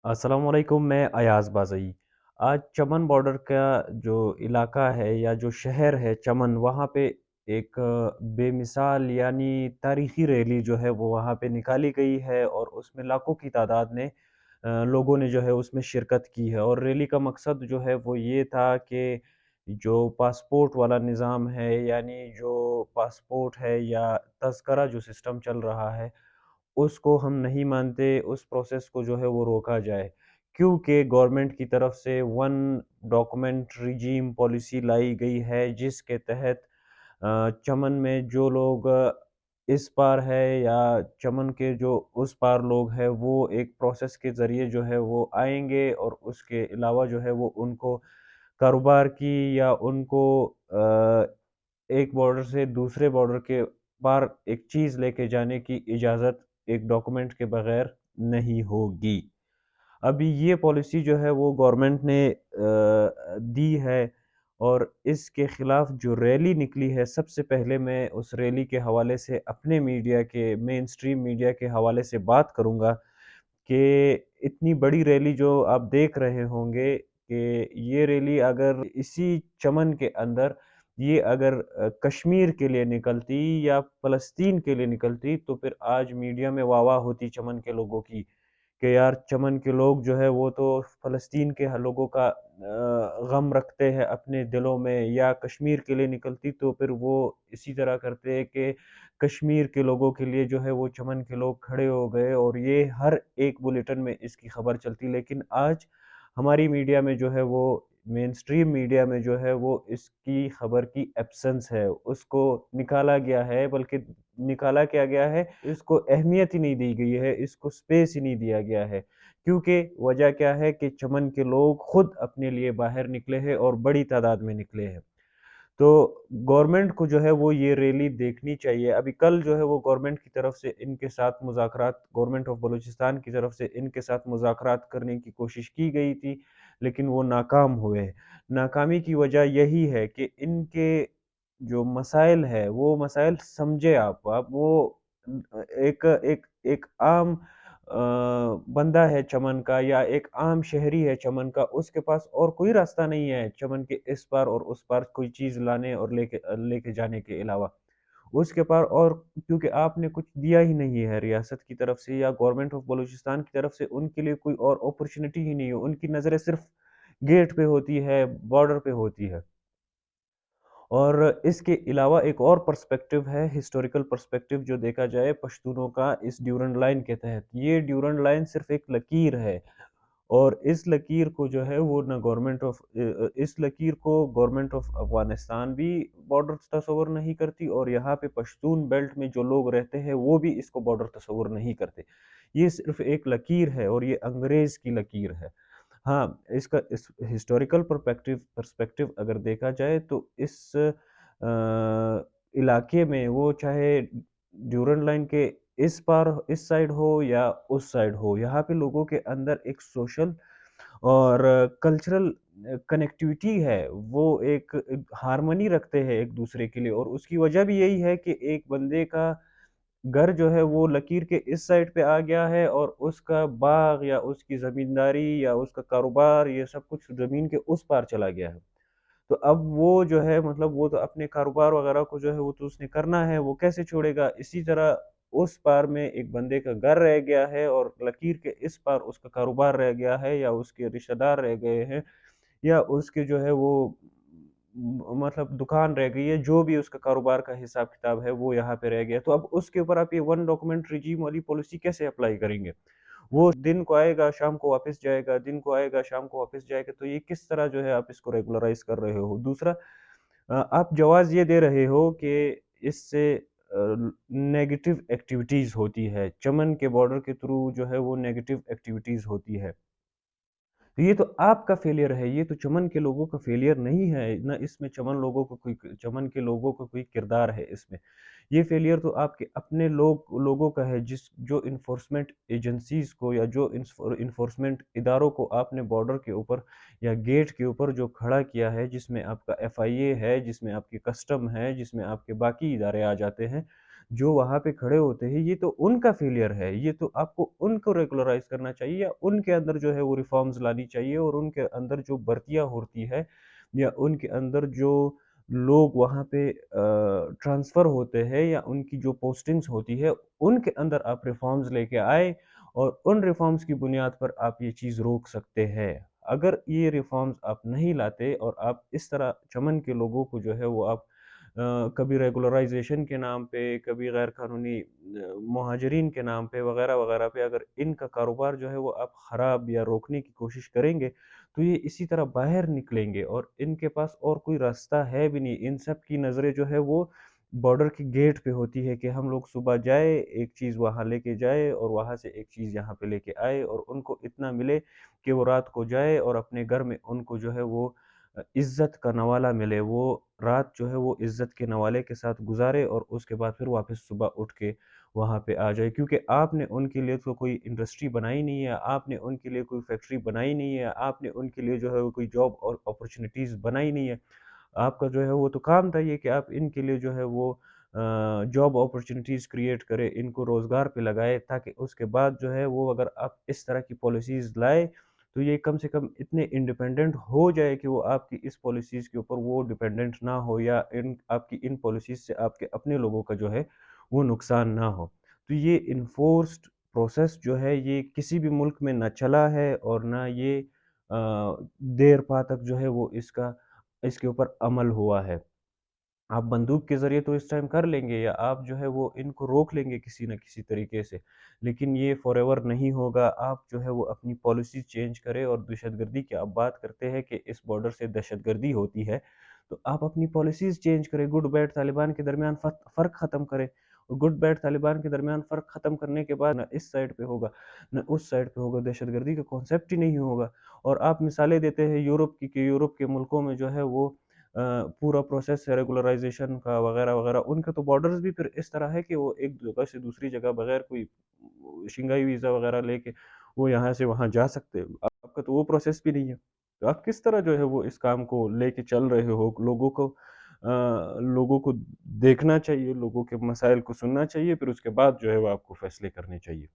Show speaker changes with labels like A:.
A: السلام علیکم، میں ایاز بازئی۔ آج چمن بارڈر کا جو علاقہ ہے یا جو شہر ہے چمن، وہاں پہ ایک بے مثال یعنی تاریخی ریلی جو ہے وہ وہاں پہ نکالی گئی ہے، اور اس میں لاکھوں کی تعداد نے لوگوں نے جو ہے اس میں شرکت کی ہے۔ اور ریلی کا مقصد جو ہے وہ یہ تھا کہ جو پاسپورٹ والا نظام ہے، یعنی جو پاسپورٹ ہے یا تذکرہ جو سسٹم چل رہا ہے، اس کو ہم نہیں مانتے، اس پروسیس کو جو ہے وہ روکا جائے، کیونکہ گورنمنٹ کی طرف سے ون ڈاکومنٹ ریجیم پالیسی لائی گئی ہے، جس کے تحت چمن میں جو لوگ اس پار ہے یا چمن کے جو اس پار لوگ ہیں، وہ ایک پروسیس کے ذریعے جو ہے وہ آئیں گے، اور اس کے علاوہ جو ہے وہ ان کو کاروبار کی یا ان کو ایک بارڈر سے دوسرے بارڈر کے پار ایک چیز لے کے جانے کی اجازت ایک ڈاکومنٹ کے بغیر نہیں ہوگی۔ ابھی یہ پالیسی جو ہے وہ گورنمنٹ نے دی ہے، اور اس کے خلاف جو ریلی نکلی ہے، سب سے پہلے میں اس ریلی کے حوالے سے اپنے میڈیا کے مین سٹریم میڈیا کے حوالے سے بات کروں گا کہ اتنی بڑی ریلی جو آپ دیکھ رہے ہوں گے، کہ یہ ریلی اگر اسی چمن کے اندر یہ اگر کشمیر کے لیے نکلتی یا فلسطین کے لیے نکلتی، تو پھر آج میڈیا میں واہ واہ ہوتی چمن کے لوگوں کی کہ یار چمن کے لوگ جو ہے وہ تو فلسطین کے لوگوں کا غم رکھتے ہیں اپنے دلوں میں، یا کشمیر کے لیے نکلتی تو پھر وہ اسی طرح کرتے ہیں کہ کشمیر کے لوگوں کے لیے جو ہے وہ چمن کے لوگ کھڑے ہو گئے، اور یہ ہر ایک بلیٹن میں اس کی خبر چلتی۔ لیکن آج ہماری میڈیا میں جو ہے وہ مین سٹریم میڈیا میں جو ہے وہ اس کی خبر کی ایبسنس ہے، اس کو نکالا گیا ہے، بلکہ نکالا کیا گیا ہے، اس کو اہمیت ہی نہیں دی گئی ہے، اس کو سپیس ہی نہیں دیا گیا ہے، کیونکہ وجہ کیا ہے کہ چمن کے لوگ خود اپنے لیے باہر نکلے ہیں اور بڑی تعداد میں نکلے ہیں۔ تو گورنمنٹ کو جو ہے وہ یہ ریلی دیکھنی چاہیے۔ ابھی کل جو ہے وہ گورنمنٹ کی طرف سے ان کے ساتھ مذاکرات، گورنمنٹ آف بلوچستان کی طرف سے ان کے ساتھ مذاکرات کرنے کی کوشش کی گئی تھی، لیکن وہ ناکام ہوئے ہیں۔ ناکامی کی وجہ یہی ہے کہ ان کے جو مسائل ہے وہ مسائل سمجھے آپ وہ ایک عام بندہ ہے چمن کا، یا ایک عام شہری ہے چمن کا، اس کے پاس اور کوئی راستہ نہیں ہے چمن کے اس پار اور اس پار کوئی چیز لانے اور لے کے جانے کے علاوہ اس کے پار، اور کیونکہ آپ نے کچھ دیا ہی نہیں ہے ریاست کی طرف سے یا گورنمنٹ آف بلوچستان کی طرف سے، ان کے لیے کوئی اور اپرچونٹی ہی نہیں ہے، ان کی نظریں صرف گیٹ پہ ہوتی ہے، بارڈر پہ ہوتی ہے۔ اور اس کے علاوہ ایک اور پرسپیکٹو ہے، ہسٹوریکل پرسپیکٹو جو دیکھا جائے پشتونوں کا اس ڈیورنڈ لائن کے تحت، یہ ڈیورنڈ لائن صرف ایک لکیر ہے، اور اس لکیر کو جو ہے وہ نہ گورنمنٹ آف اس لکیر کو گورنمنٹ آف افغانستان بھی بارڈر تصور نہیں کرتی، اور یہاں پہ پشتون بیلٹ میں جو لوگ رہتے ہیں وہ بھی اس کو بارڈر تصور نہیں کرتے۔ یہ صرف ایک لکیر ہے، اور یہ انگریز کی لکیر ہے۔ ہاں، اس کا اس ہسٹوریکل پرسپیکٹو اگر دیکھا جائے تو اس علاقے میں وہ چاہے ڈیورنڈ لائن کے اس پار اس سائڈ ہو یا اس سائڈ ہو، یہاں پہ لوگوں کے اندر ایک سوشل اور کلچرل کنیکٹیوٹی ہے، وہ ایک ہارمنی رکھتے ہیں ایک دوسرے کے لیے، اور اس کی وجہ بھی یہی ہے کہ ایک بندے کا گھر جو ہے وہ لکیر کے اس سائڈ پہ آ گیا ہے، اور اس کا باغ یا اس کی زمینداری یا اس کا کاروبار یہ سب کچھ زمین کے اس پار چلا گیا ہے۔ تو اب وہ جو ہے مطلب وہ تو اپنے کاروبار وغیرہ کو جو ہے وہ تو اس نے کرنا ہے، وہ کیسے چھوڑے گا؟ اسی طرح اس پار میں ایک بندے کا گھر رہ گیا ہے، اور لکیر کے اس پار اس کا کاروبار رہ گیا ہے، یا اس کے رشتہ دار رہ گئے ہیں، یا اس کے جو ہے وہ مطلب دکان رہ گئی ہے، جو بھی اس کا کاروبار کا حساب کتاب ہے وہ یہاں پہ رہ گیا۔ تو اب اس کے اوپر آپ یہ ون ڈاکومنٹ ریجیم والی پالیسی کیسے اپلائی کریں گے؟ وہ دن کو آئے گا شام کو واپس جائے گا، دن کو آئے گا شام کو واپس جائے گا، تو یہ کس طرح جو ہے آپ اس کو ریگولرائز کر رہے ہو؟ دوسرا، آپ جواز یہ دے رہے ہو کہ اس سے نیگیٹو ایکٹیویٹیز ہوتی ہے، چمن کے بارڈر کے تھرو جو ہے وہ نیگیٹو ایکٹیویٹیز ہوتی ہے، تو یہ تو آپ کا فیلئر ہے، یہ تو چمن کے لوگوں کا فیلئر نہیں ہے، نہ اس میں چمن کے لوگوں کا کوئی کردار ہے اس میں۔ یہ فیلئر تو آپ کے اپنے لوگوں کا ہے، جو انفورسمنٹ ایجنسیز کو یا جو انفورسمنٹ اداروں کو آپ نے بارڈر کے اوپر یا گیٹ کے اوپر جو کھڑا کیا ہے، جس میں آپ کا ایف آئی اے ہے، جس میں آپ کی کسٹم ہے، جس میں آپ کے باقی ادارے آ جاتے ہیں، جو وہاں پہ کھڑے ہوتے ہیں یہ تو ان کا فیلئر ہے، یہ تو آپ کو ان کو ریگولرائز کرنا چاہیے یا ان کے اندر جو ہے وہ ریفارمز لانی چاہیے، اور ان کے اندر جو بھرتیاں ہوتی ہے یا ان کے اندر جو لوگ وہاں پہ ٹرانسفر ہوتے ہیں یا ان کی جو پوسٹنگز ہوتی ہے ان کے اندر آپ ریفارمز لے کے آئے، اور ان ریفارمز کی بنیاد پر آپ یہ چیز روک سکتے ہیں۔ اگر یہ ریفارمز آپ نہیں لاتے اور آپ اس طرح چمن کے لوگوں کو جو ہے وہ آپ کبھی ریگولرائزیشن کے نام پہ، کبھی غیر قانونی مہاجرین کے نام پہ وغیرہ وغیرہ پہ اگر ان کا کاروبار جو ہے وہ آپ خراب یا روکنے کی کوشش کریں گے تو یہ اسی طرح باہر نکلیں گے، اور ان کے پاس اور کوئی راستہ ہے بھی نہیں۔ ان سب کی نظریں جو ہے وہ بارڈر کی گیٹ پہ ہوتی ہے کہ ہم لوگ صبح جائے ایک چیز وہاں لے کے جائے اور وہاں سے ایک چیز یہاں پہ لے کے آئے، اور ان کو اتنا ملے کہ وہ رات کو جائے اور اپنے گھر میں ان کو جو ہے وہ عزت کا نوالہ ملے، وہ رات جو ہے وہ عزت کے نوالے کے ساتھ گزارے اور اس کے بعد پھر واپس صبح اٹھ کے وہاں پہ آ جائے، کیونکہ آپ نے ان کے لیے تو کوئی انڈسٹری بنائی نہیں ہے، آپ نے ان کے لیے کوئی فیکٹری بنائی نہیں ہے، آپ نے ان کے لیے جو ہے وہ کوئی جاب اور اپرچونیٹیز بنائی نہیں ہے۔ آپ کا جو ہے وہ تو کام تھا یہ کہ آپ ان کے لیے جو ہے وہ جاب اپرچونیٹیز کریٹ کرے، ان کو روزگار پہ لگائے، تاکہ اس کے بعد جو ہے وہ اگر آپ اس طرح کی پالیسیز لائے تو یہ کم سے کم اتنے انڈیپینڈنٹ ہو جائے کہ وہ آپ کی اس پالیسیز کے اوپر وہ ڈیپینڈنٹ نہ ہو، یا آپ کی ان پالیسیز سے آپ کے اپنے لوگوں کا جو ہے وہ نقصان نہ ہو۔ تو یہ انفورسڈ پروسیس جو ہے یہ کسی بھی ملک میں نہ چلا ہے اور نہ یہ دیر پا تک جو ہے وہ اس کے اوپر عمل ہوا ہے۔ آپ بندوق کے ذریعے تو اس ٹائم کر لیں گے یا آپ جو ہے وہ ان کو روک لیں گے کسی نہ کسی طریقے سے، لیکن یہ فار ایور نہیں ہوگا۔ آپ جو ہے وہ اپنی پالیسی چینج کرے، اور دہشت گردی کی آپ بات کرتے ہیں کہ اس بارڈر سے دہشت گردی ہوتی ہے، تو آپ اپنی پالیسیز چینج کریں، گڈ بیڈ طالبان کے درمیان فرق ختم کریں، اور گڈ بیڈ طالبان کے درمیان فرق ختم کرنے کے بعد نہ اس سائڈ پہ ہوگا نہ اس سائڈ پہ ہوگا، دہشت گردی کا کانسیپٹ ہی نہیں ہوگا۔ اور آپ مثالیں دیتے ہیں یورپ کی کہ یورپ کے ملکوں میں جو ہے وہ پورا پروسیس ہے ریگولرائزیشن کا وغیرہ وغیرہ، ان کا تو بارڈرز بھی پھر اس طرح ہے کہ وہ ایک جگہ سے دوسری جگہ بغیر کوئی شنگھائی ویزا وغیرہ لے کے وہ یہاں سے وہاں جا سکتے ہیں۔ آپ کا تو وہ پروسیس بھی نہیں ہے، تو آپ کس طرح جو ہے وہ اس کام کو لے کے چل رہے ہو؟ لوگوں کو دیکھنا چاہیے، لوگوں کے مسائل کو سننا چاہیے، پھر اس کے بعد جو ہے وہ آپ کو فیصلے کرنے چاہیے۔